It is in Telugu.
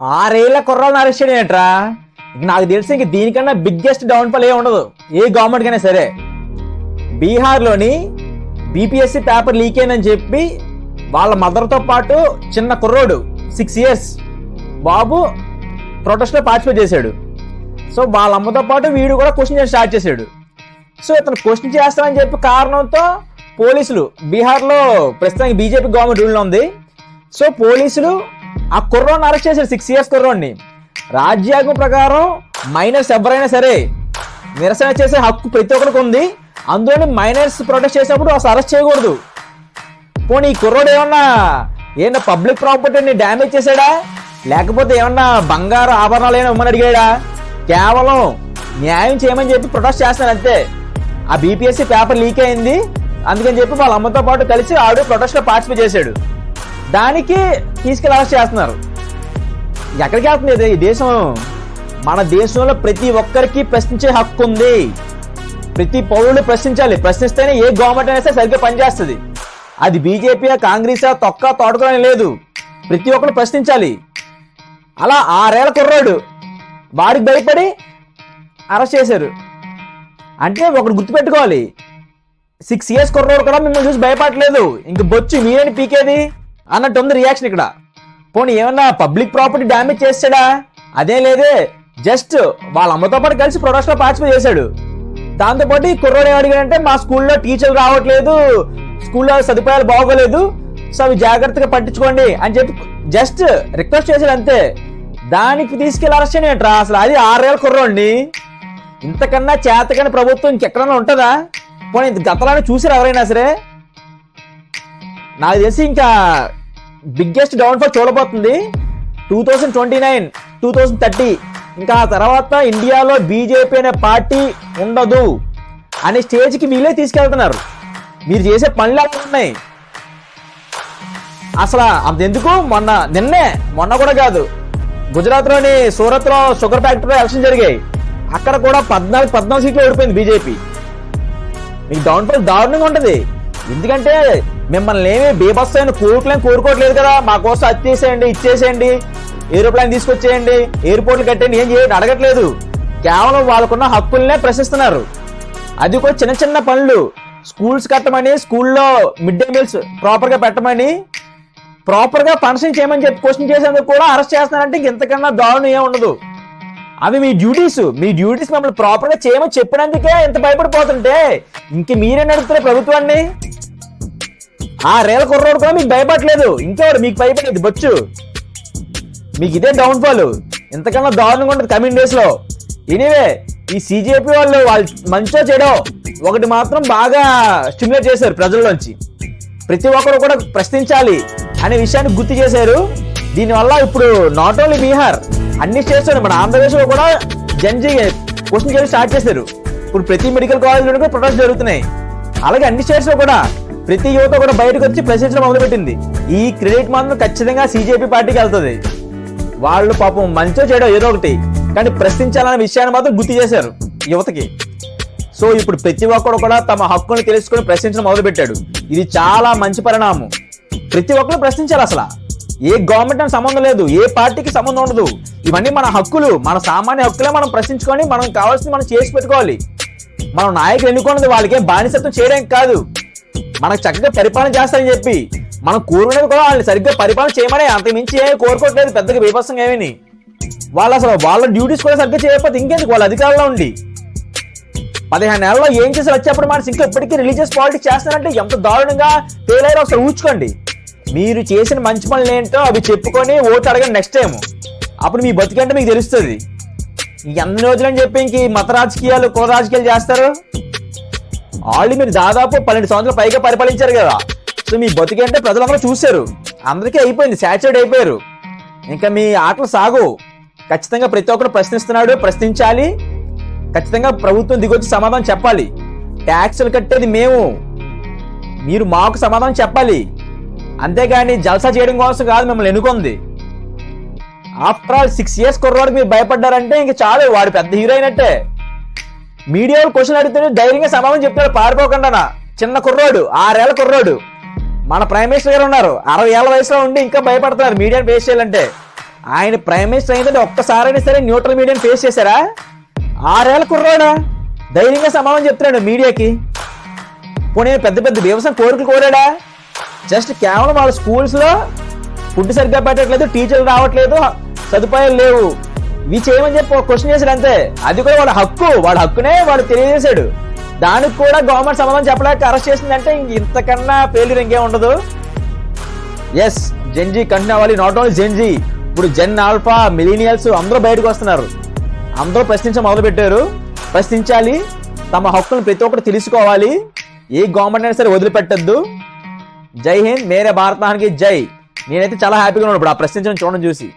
6 ఏళ్ల కుర్రాలను అరెస్ట్ చేయడం ఏంట్రా? నాకు తెలిసి ఇంక దీనికన్నా బిగ్గెస్ట్ డౌన్ఫాల్ ఏ ఉండదు ఏ గవర్నమెంట్ కైనా సరే. బీహార్లోని బీపీఎస్సీ పేపర్ లీక్ అయిందని చెప్పి వాళ్ళ మదర్తో పాటు చిన్న కుర్రోడు 6 years బాబు ప్రొటెస్ట్లో పార్టిసిపేట్ చేశాడు. సో వాళ్ళ అమ్మతో పాటు వీడు కూడా క్వశ్చన్ చేయడం స్టార్ట్ చేశాడు. సో ఇతను క్వశ్చన్ చేస్తానని చెప్పి కారణంతో పోలీసులు, బీహార్లో ప్రస్తుతానికి బీజేపీ గవర్నమెంట్ రూల్లో ఉంది. సో పోలీసులు ఆ కుర్రోడ్ని అరెస్ట్ చేశారు, 6 years కుర్రోడ్ని. రాజ్యాంగం ప్రకారం మైనర్స్ ఎవరైనా సరే నిరసన చేసే హక్కు ప్రతి ఒక్కరికి ఉంది. అందులోని మైనర్స్ ప్రొటెస్ట్ చేసినప్పుడు అసలు అరెస్ట్ చేయకూడదు. పోనీ ఈ కుర్రోడు ఏమన్నా పబ్లిక్ ప్రాపర్టీని డ్యామేజ్ చేశాడా, లేకపోతే ఏమన్నా బంగారు ఆభరణాలు ఏమైనా ఇవ్వమని అడిగాడా? కేవలం న్యాయం చేయమని చెప్పి ప్రొటెస్ట్ చేస్తాను అంతే. ఆ బీపీఎస్సీ పేపర్ లీక్ అయింది అందుకని చెప్పి వాళ్ళ అమ్మతో పాటు కలిసి ఆవిడ ప్రొటెస్ట్లో పార్టిసిపేట్ చేశాడు. దానికి తీసుకెళ్ళి అరెస్ట్ చేస్తున్నారు. ఎక్కడికి వెళ్తుంది ఈ దేశం? మన దేశంలో ప్రతి ఒక్కరికి ప్రశ్నించే హక్కు ఉంది. ప్రతి పౌరుడు ప్రశ్నించాలి. ప్రశ్నిస్తేనే ఏ గవర్నమెంట్ అయినా సరే సరిగ్గా పనిచేస్తుంది. అది బీజేపీ కాంగ్రెస్ తొక్క తోటకూడని లేదు, ప్రతి ఒక్కరు ప్రశ్నించాలి. అలా 6 ఏళ్ల కుర్రాడు వాడికి భయపడి అరెస్ట్ చేశారు అంటే ఒకటి గుర్తుపెట్టుకోవాలి, 6 years కుర్రాడు కూడా మిమ్మల్ని చూసి భయపడలేదు, ఇంక బొచ్చు మీరేని పీకేది అన్నట్టు ఉంది రియాక్షన్ ఇక్కడ. పోనీ ఏమన్నా పబ్లిక్ ప్రాపర్టీ డ్యామేజ్ చేస్తాడా? అదే లేదే, జస్ట్ వాళ్ళ అమ్మతో పాటు కలిసి ప్రొటెస్ట్లో పార్టిసిపేట్ చేశాడు. దాంతోపాటు ఈ కుర్రోడు ఏమడిగాడంటే మా స్కూల్లో టీచర్లు రావట్లేదు, స్కూల్లో సదుపాయాలు బాగోలేదు, సో అవి జాగ్రత్తగా పట్టించుకోండి అని చెప్పి జస్ట్ రిక్వెస్ట్ చేశాడు అంతే. దానికి తీసుకెళ్లి అరెస్ట్ చేయనట్రా అసలు? అది 6 ఏళ్ల కుర్రోడిని. ఇంతకన్నా చేతకని ప్రభుత్వం ఇంకెక్కడన్నా ఉంటుందా? పోనీ గతంలో చూసారు ఎవరైనా సరే? నాకు తెలిసి ఇంకా బిగ్గెస్ట్ డౌన్ఫాల్ చూడబోతుంది 2029, 2030. ఇంకా ఆ తర్వాత ఇండియాలో బీజేపీ అనే పార్టీ ఉండదు అనే స్టేజ్కి వీళ్ళే తీసుకెళ్తున్నారు. మీరు చేసే పనులు అలా ఉన్నాయి. అసలు అంతెందుకు, మొన్న కూడా కాదు, గుజరాత్లోని సూరత్లో షుగర్ ఫ్యాక్టరీలో ఎలక్షన్ జరిగాయి. అక్కడ కూడా 14 సీట్లు ఓడిపోయింది బీజేపీ. మీకు డౌన్ఫాల్ దారుణంగా ఉంటుంది. ఎందుకంటే మిమ్మల్ని ఏమి బేబస్ అయిన కోరుకోవట్లేదు కదా, మా కోసం అది చేసేయండి, ఇచ్చేసేయండి, ఏరోప్లేన్ తీసుకొచ్చేయండి, ఎయిర్పోర్ట్లు కట్టండి, ఏం చేయండి అడగట్లేదు. కేవలం వాళ్ళకున్న హక్కుల్నే ప్రశ్నిస్తున్నారు. అది కూడా చిన్న చిన్న పనులు, స్కూల్స్ కట్టమని, స్కూల్లో మిడ్ డే మీల్స్ ప్రాపర్గా పెట్టమని, ప్రాపర్గా ఫంక్షన్ చేయమని చెప్పి క్వశ్చన్ చేసేందుకు కూడా అరెస్ట్ చేస్తున్నారంటే ఇంతకన్నా దారుణం ఏమి ఉండదు. అవి మీ డ్యూటీస్ మిమ్మల్ని ప్రాపర్గా చేయమని చెప్పినందుకే ఎంత భయపడిపోతుంటే ఇంక మీరే నడుపుతారు ప్రభుత్వాన్ని. 6 ఏళ్ల కుర్రోడు కూడా మీకు భయపడలేదు, ఇంకెవరు మీకు భయపడేది? బొచ్చు. మీకు ఇదే డౌన్ఫాల్. ఇంతకన్నా దారుణంగా ఉంటుంది కమింగ్ డేస్ లో. ఎనీవే, ఈ సిజేపీ వాళ్ళు మంచో చెడో ఒకటి మాత్రం బాగా స్టిమ్యులేట్ చేశారు ప్రజల్లోంచి. ప్రతి ఒక్కరు కూడా ప్రశ్నించాలి అనే విషయాన్ని గుర్తు చేశారు. దీనివల్ల ఇప్పుడు నాట్ ఓన్లీ బీహార్, అన్ని స్టేట్స్ లో, మన ఆంధ్రప్రదేశ్ లో కూడా జన్జీ క్వశ్చన్ చేయడం స్టార్ట్ చేశారు. ఇప్పుడు ప్రతి మెడికల్ కాలేజ్ లో కూడా ప్రొటెస్ట్ జరుగుతున్నాయి. అలాగే అన్ని స్టేట్స్ లో కూడా ప్రతి యువత కూడా బయటకు వచ్చి ప్రశ్నించడం మొదలుపెట్టింది. ఈ క్రెడిట్ మాత్రం ఖచ్చితంగా సిజేపీ పార్టీకి వెళ్తుంది. వాళ్ళు పాపం మంచో చేయడం ఏదో ఒకటి, కానీ ప్రశ్నించాలనే విషయాన్ని మాత్రం గుర్తు చేశారు యువతకి. సో ఇప్పుడు ప్రతి ఒక్కరు కూడా తమ హక్కుని తెలుసుకొని ప్రశ్నించడం మొదలుపెట్టాడు. ఇది చాలా మంచి పరిణామం. ప్రతి ఒక్కరు ప్రశ్నించాలి. అసలు ఏ గవర్నమెంట్ అని సంబంధం లేదు, ఏ పార్టీకి సంబంధం ఉండదు. ఇవన్నీ మన హక్కులు, మన సామాన్య హక్కులే మనం ప్రశ్నించుకొని మనం కావాల్సింది మనం చేసి పెట్టుకోవాలి. మనం నాయకులు ఎన్నుకున్నది వాళ్ళకేం బానిసత్వం చేయడానికి కాదు, మనకు చక్కగా పరిపాలన చేస్తారని చెప్పి మనం కోరుకునేది కూడా వాళ్ళని సరిగ్గా పరిపాలన చేయమని, అంతకుమించి ఏమి కోరుకోవట్లేదు పెద్దగా బీభత్సంగా ఏమని. వాళ్ళు అసలు వాళ్ళ డ్యూటీస్ కూడా సరిగ్గా చేయకపోతే ఇంకెందుకు వాళ్ళ అధికారంలో ఉండి 15 ఏళ్ళలో ఏం చేసి వచ్చేప్పుడు మనసు ఇంకా ఇప్పటికీ రిలీజియస్ పాలిటిక్స్ చేస్తారంటే ఎంత దారుణంగా తేలారో ఒకసారి ఊచుకోండి. మీరు చేసిన మంచి పనులు ఏంటో అవి చెప్పుకొని ఓటు అడగండి నెక్స్ట్ టైం. అప్పుడు మీ బతికంటే మీకు తెలుస్తుంది. ఎన్ని రోజులని చెప్పి ఇంక మత రాజకీయాలు, కుల రాజకీయాలు చేస్తారు? ఆల్రెడీ మీరు దాదాపు 12 సంవత్సరాలు పైగా పరిపాలించారు కదా. సో మీ బతికంటే ప్రజలందరూ చూశారు, అందరికీ అయిపోయింది, సాచురేట్ అయిపోయారు. ఇంకా మీ ఆటలు సాగు. ఖచ్చితంగా ప్రతి ఒక్కరు ప్రశ్నిస్తున్నాడు, ప్రశ్నించాలి. ఖచ్చితంగా ప్రభుత్వం దిగొచ్చి సమాధానం చెప్పాలి. ట్యాక్సులు కట్టేది మేము, మీరు మాకు సమాధానం చెప్పాలి. అంతేగాని జల్సా చేయడం కోసం కాదు మిమ్మల్ని ఎన్నుకుంది. ఆఫ్టర్ ఆల్ 6 years కుర్రోడికి మీరు భయపడ్డారంటే ఇంక చాలు, వాడు పెద్ద హీరో అయినట్టే. మీడియాలో క్వశ్చన్ అడిగితే ధైర్యంగా సమాధానం చెప్తాడు పారిపోకుండా. చిన్న కుర్రోడు, 6 ఏళ్ల కుర్రోడు. మన ప్రైమ్ మినిస్టర్ గారు ఉన్నారు 60 ఏళ్ల వయసులో ఉండి ఇంకా భయపడతారు మీడియాని ఫేస్ చేయాలంటే. ఆయన ప్రైమ్ మినిస్టర్ అయిందంటే ఒక్కసారైనా సరే న్యూట్రల్ మీడియాని ఫేస్ చేశారా? 6 ఏళ్ల కుర్రాడా ధైర్యంగా సమాధానం చెప్తున్నాడు మీడియాకి. పోనీ పెద్ద పెద్ద వ్యవసాయం కోరికలు కోరాడా? జస్ట్ కేవలం వాళ్ళ స్కూల్స్ లో ఫుడ్ సరిగ్గా పెట్టట్లేదు, టీచర్లు రావట్లేదు, సదుపాయాలు లేవు, ఇవి చేయమని చెప్పి క్వశ్చన్ చేశాడు అంతే. అది కూడా వాళ్ళ హక్కునే వాడు తెలియజేశాడు. దానికి కూడా గవర్నమెంట్ సమాధానం చెప్పలేక అరెస్ట్ చేసిందంటే ఇంతకన్నా ఫెయిల్యూర్ ఇంకేం ఉండదు. ఎస్, జెన్జీ కంటిన్యూ అవ్వాలి. నాట్ ఓన్లీ జెన్జీ, ఇప్పుడు జెన్ ఆల్ఫా, మిలీనియల్స్ అందరూ బయటకు వస్తున్నారు. అందరూ ప్రశ్నించడం మొదలు పెట్టారు. ప్రశ్నించాలి, తమ హక్కులను ప్రతి ఒక్కరు తెలుసుకోవాలి. ఏ గవర్నమెంట్ అయినా సరే వదిలిపెట్టద్దు. జై హింద్, మేరే భారతానికి జై. నేనైతే చాలా హ్యాపీగా ఉన్నాను ఇప్పుడు ఆ ప్రశ్నించడం చూడడం చూసి.